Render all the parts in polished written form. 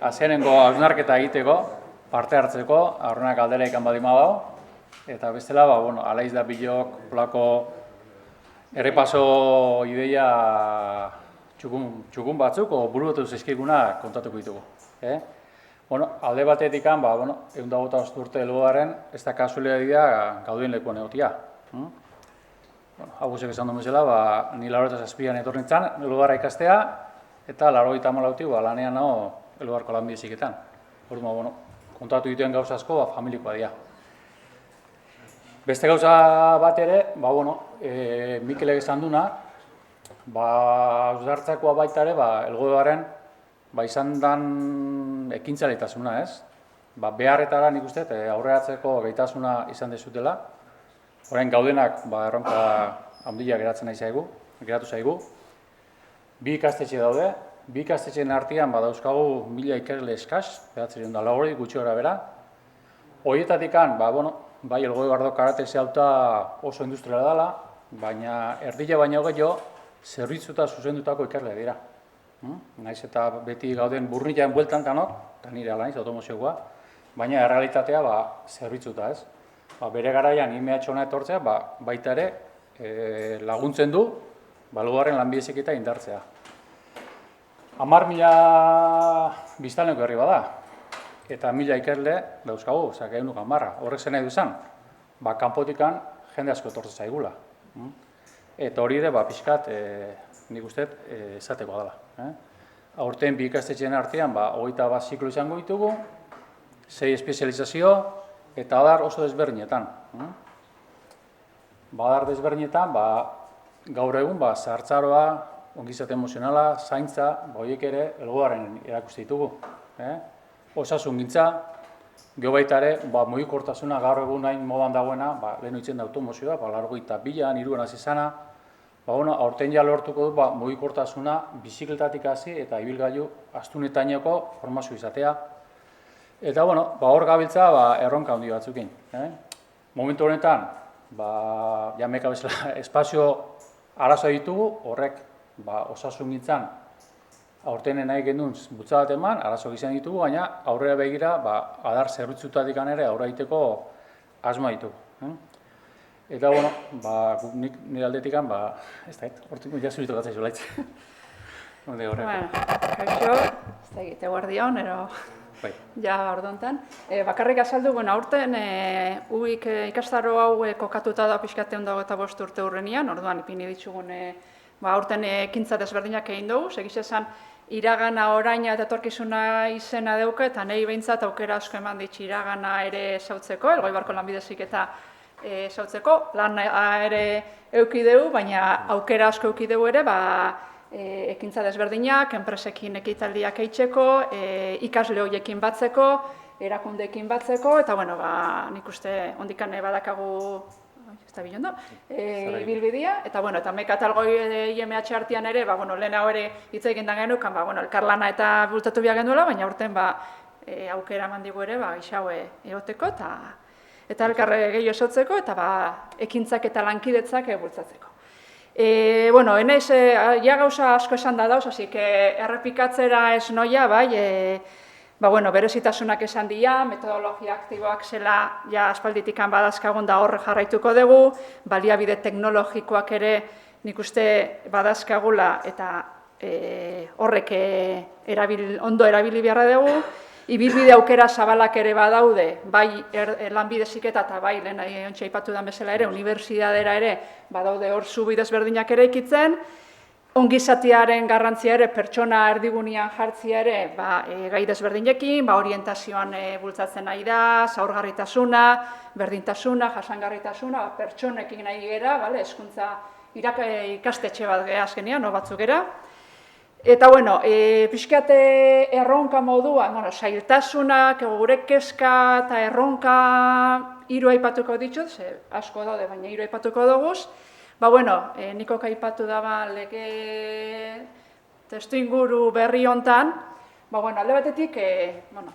Azienengo hausnarketa egiteko, parte hartzeko, aurrenak aldera ikan badima dago, eta bestela, alaiz da bilok, polako errepaso ideia txukun batzuk, o burutu zizkiguna kontatuko ditugu. Alde batetik, 125 urte helduaren, ez da kasualitatea gaudien lekuan egotia. Hau guzek esan duen bezala, ni 87an etorri nintzen, helduarra ikastea, eta 88 lanean nago helduarko lanbide heziketan. Kontatu dituen gauza asko, familikoa dira. Beste gauza bat ere, Mikelek esan duna, hausnartzekoa baita ere, helduaren izan den ekintzaletasuna, ez? Beharretara nik uste, aurreratzeko gaitasuna izan dezutela. Orain gaudenak erronka handia geratu zaigu. Bi ikastetxe daude, bi ikastetxeen artean dauzkagu 1000 ikasle eskas, 904 gutxi gora bera. Horietatik, bai, Elgoibardo karate zehauta oso industriala dela, baina erdila baino gehiago zerbitzuta zuzendutako ikasle dira. Naiz eta beti gauden burniaren bueltan kanok, eta nire ala naiz, automozioa, baina errealitatea zerbitzuta, ez? Bere garaian IMH hona etortzea, baita ere laguntzen du, helduaren lanbide heziketa indartzea. 10.000 biztanleko herri bada, eta 1000 ikasle dauzkagu, ehuneko 10. Horrek zen nahi duzan, kanpotikan jende asko etortzen zaigula. Eta hori ere, pixkat, nik uste, esatekoa dela. Aurten bi ikastetxeen artean, 21 ziklo izango ditugu, 6 espezializazio, eta adar oso desberdinetan. Badar desberdinetan, gaur egun, zahartzaroa, ongizate emozionala, zaintza, horiek ere, helduaren erakuste ditugu. Osasun gintza, geho baita ere, mugikortasuna gaur egun hain modan dagoena, lehen oitzen da automozioa, 82an, 3an hasi zana, aurten ja lortuko du mugikortasuna bizikletatik hasi eta ibilgailu astunetainoko formazio izatea. Eta hor gabiltza erronka handi batzukin. Momentu honetan, jameka bezala espazio arazoa ditugu, horrek osasun gintzan aurten nahi gendun bultzada bat eman, arazoak izan ditugu, baina aurrera begira adar zerbitzutatik ere aurra egiteko asmoa ditugu. Eta, nik nire aldetik, ez da, hortik jazuritu gatzaiz olaitz. Kaixo, ez da egite guardion, ero ja ordontan. Bakarrik azaldu, aurten uik ikastaro hau kokatuta da pixkate ondago eta 5 urte hurrenian, orduan ipini ditzugun aurten ekintza desberdinak egin dugu, segiz esan iragana, oraina eta etorkizuna izena deuke, eta nahi behintzat aukera asko eman ditzi iragana ere zautzeko, Elgoibarko lanbide heziketa zautzeko, lan ere eukideu, baina aukera asko eukideu ere, ekintza desberdinak, enpresekin ekitaldiak eitzeko, ikasle horiekin batzeko, erakundeekin batzeko, eta nik uste ondikan badakagu ibilbidea, eta mekatalgoi IMH artean ere, lehen hau ere hitz egin da genukan, elkarlana eta bultatu behar genuela, baina urten aukera mandigu ere, gixaue egoteko, eta elkarre gehiago esotzeko, eta ekintzak eta lankidetzak bultzatzeko. Enez, ja gauza asko esan da dauz, hasik errepikatzera ez noia, berezitasunak esan dira, metodologia aktiboak zela aspalditikan badazkagun da horre jarraituko dugu, baliabide teknologikoak ere nik uste badazkagula eta horrek ondo erabili beharra dugu, ibilbide aukera zabalak ere badaude, bai lanbide heziketa eta bai lehen ontsa aipatu den bezala ere, unibertsitatera ere badaude hor zubi desberdinak ere ikitzen, ongizatearen garrantzia ere, pertsona erdigunean jartzia ere, gai desberdinekin, orientazioan bultzatzen nahi da, zaurgarritasuna, berdintasuna, jasangarritasuna, pertsonekin nahi gera, hezkuntza ikastetxe bat azkenean, batzuk gera. Eta, pixkate erronka moduan, zailtasunak, gure kezka eta erronka 3 aipatuko ditut, asko daude, baina 3 aipatuko duguz. Nikok aipatu daba lege testu inguru berri hontan, alde batetik,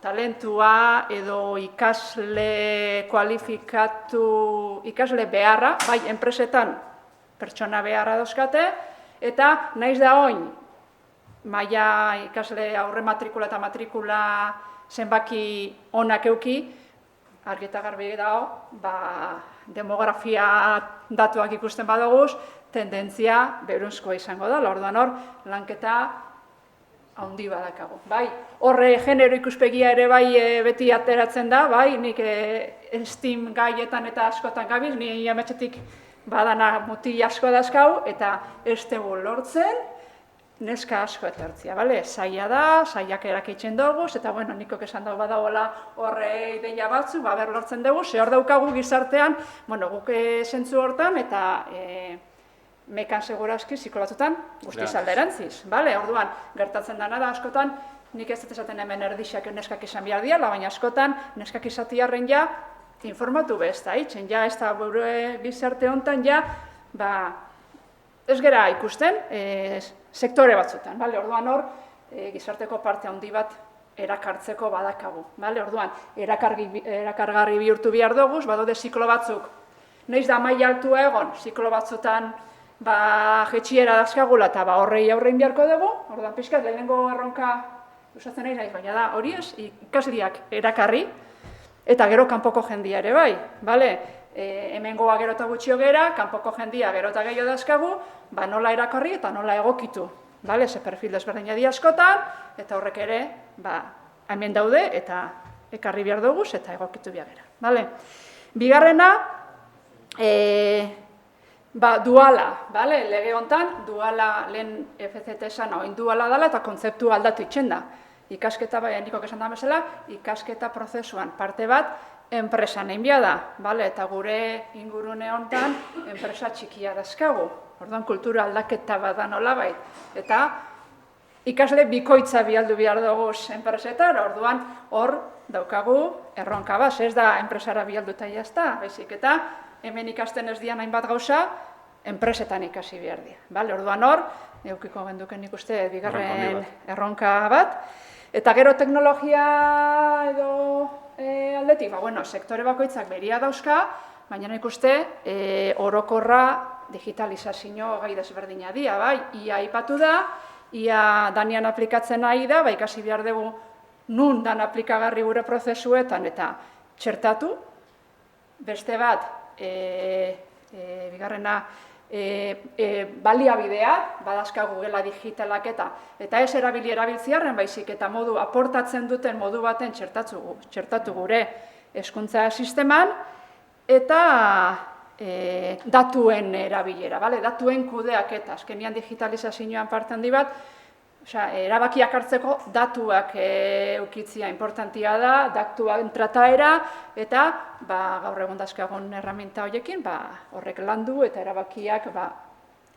talentua edo ikasle kualifikatu, ikasle beharra, bai enpresetan pertsona beharra dauzkate, eta naiz da oin, maila ikasle aurre matrikula eta matrikula zenbaki onak euki, argi eta garbi dago, demografia datuak ikusten badoguz, tendentzia berunzkoa izango da, orduan hor, lanketa handi badakago. Bai, horre genero ikuspegia ere bai beti ateratzen da, bai, nik STEAM gaietan eta askotan gabiz, ni ametxetik badana mutil asko dazkau, eta ez dugu lortzen, neska asko etortzia, bale? Zaila da, zailak erakitzen dugu, eta bueno, nikok esan dago badagoela horre ideia batzu, ber lortzen dugu, ze hor daukagu gizartean, bueno, guk zentzu hortan, eta mekan segurazki psikolatutan guztiz alderantziz, bale? Orduan, gertatzen dena da askotan, nik ez dut esaten hemen erdixak neskak izan behar diala, baina askotan neskak izatiarren ja informatu bez da, itzen, ja ez da gure gizarte hontan, ja, ez gera ikusten, sektore batzutan, bale? Orduan hor, gizarteko parte handi bat erakartzeko badakagu, bale? Orduan, erakargarri bihurtu behar doguz, badaude ziklo batzuk, noiz da maila altua egon, ziklo batzutan jetxiera dazkagula eta horrei aurrein beharko dugu, orduan pixkat lehenengo erronka usatzen nahi naiz, baina da hori ez, ikasliak erakarri, eta gero kanpoko jendia ere bai, bale? Hemengoa gero eta gutxio gera, kanpoko jendia gero eta gehiago dazkagu, nola erakarri eta nola egokitu, bale? Ze perfil desberdina di askotan, eta horrek ere, hemen daude, eta ekarri behar duguz, eta egokitu behar gera, bale? Bigarrena, duala, bale? Lege hontan, duala lehen FCT esan, oin duala dela, eta kontzeptu aldatu itxen da. Ikasketa, nikok esan da bezala, ikasketa prozesuan parte bat, enpresan egin behar da, bale? Eta gure ingurune honetan, enpresa txikia dazkagu. Orduan, kultura aldaketa bat da nolabait. Eta ikasle bikoitza bialdu behar dugu enpresetan, orduan, hor daukagu erronka bat, ez da enpresara bialduta jazta, baizik eta hemen ikasten ez dian hainbat gauza, enpresetan ikasi behar dira. Bale? Orduan hor, eukiko genduken ikuste bigarren erronka bat. Eta gero teknologia edo aldetik, sektore bakoitzak beria dauzka, baina nik uste orokorra digitalizazio gai desberdina dira, bai, ia aipatu da, ia danean aplikatzen nahi da, ikasi behar dugu nun dan aplikagarri gure prozesuetan eta txertatu, beste bat, bigarrena, baliabideak, badazkagu gela digitalak eta ez erabiltziarren baizik eta modu aportatzen duten modu baten txertatu gure hezkuntza sisteman eta datuen erabilera, datuen kudeaketa, azkenean digitalizazioan parte handi bat, erabakiak hartzeko datuak eukitzia importantia da, datuak trataera, eta gaur egun dazkagun erraminta horiekin horrek landu eta erabakiak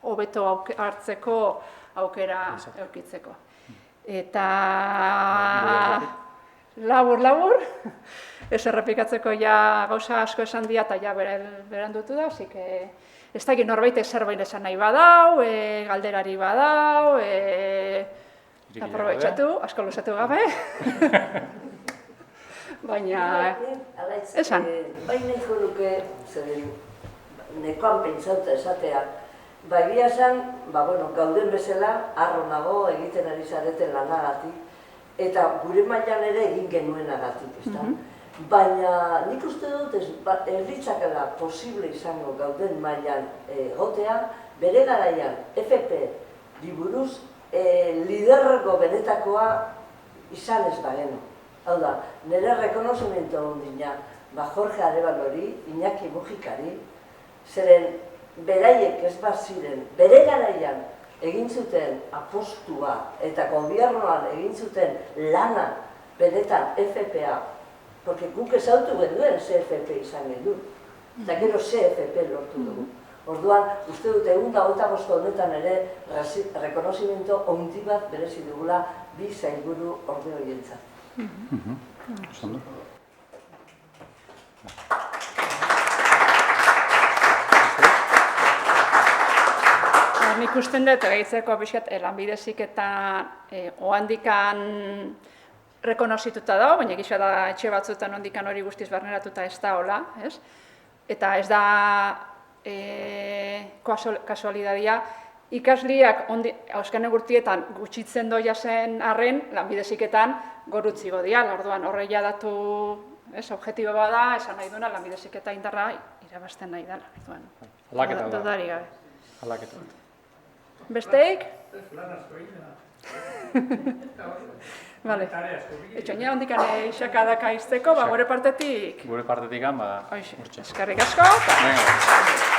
hobeto hartzeko aukera eukitzeko. Eta labur, ez errepikatzeko gauza asko esan dira eta berandutu da, zik ez da egin norbaitek zerbait esan nahi badau, galderari badau, aprobetxatu, asko luzatu gabe. Baina, esan. Baina nahiko nuke, zeren, nekoan pentsauta esatea, egia esan, gauden bezala, harro nago egiten ari zareten lanagatik, eta gure mailan ere egin genuenagatik, ezta? Baina nik uste dut ez litzakela posible izango gauden mailan egotea, bere garaian FP liburuz lidergo benetakoa izan ez bagenu. Hau da, nire rekonozimento ondina, Jorge Arevalori, Iñaki Mujikari, zeren beraiek ez ziren, bere garaian egin zuten apostua eta gobiernoan egin zuten lana benetan FPA, porque guk ezautu genuen CFP izan genuen, eta gero CFP lortu dugu. Orduan, uste dut egun da honetan ere rekonozimento ondi bat berezi dugula bi zailburu orde horientzat. Nik usten dut, gehitzeko pixkat, lanbidezik eta ohandikan rekonozituta dago, baina gisa da etxe batzuetan ondikan hori guztiz barneratuta ez da hola, ez? Eta ez da kasualidadia, ikasliak euskane gurtietan gutxitzen doia zen arren, lanbide heziketan gorutzigo diala. Orduan, horreia datu objektibo bada, esan nahi duena, lanbide heziketa indarra irabazten nahi dela. Aldaketa da. Dudari gabe. Aldaketa. Besteik? Vale. Etxoina hondikan isakadaka izteko, gure partetik? Gure partetik, Eskerrik asko. Venga.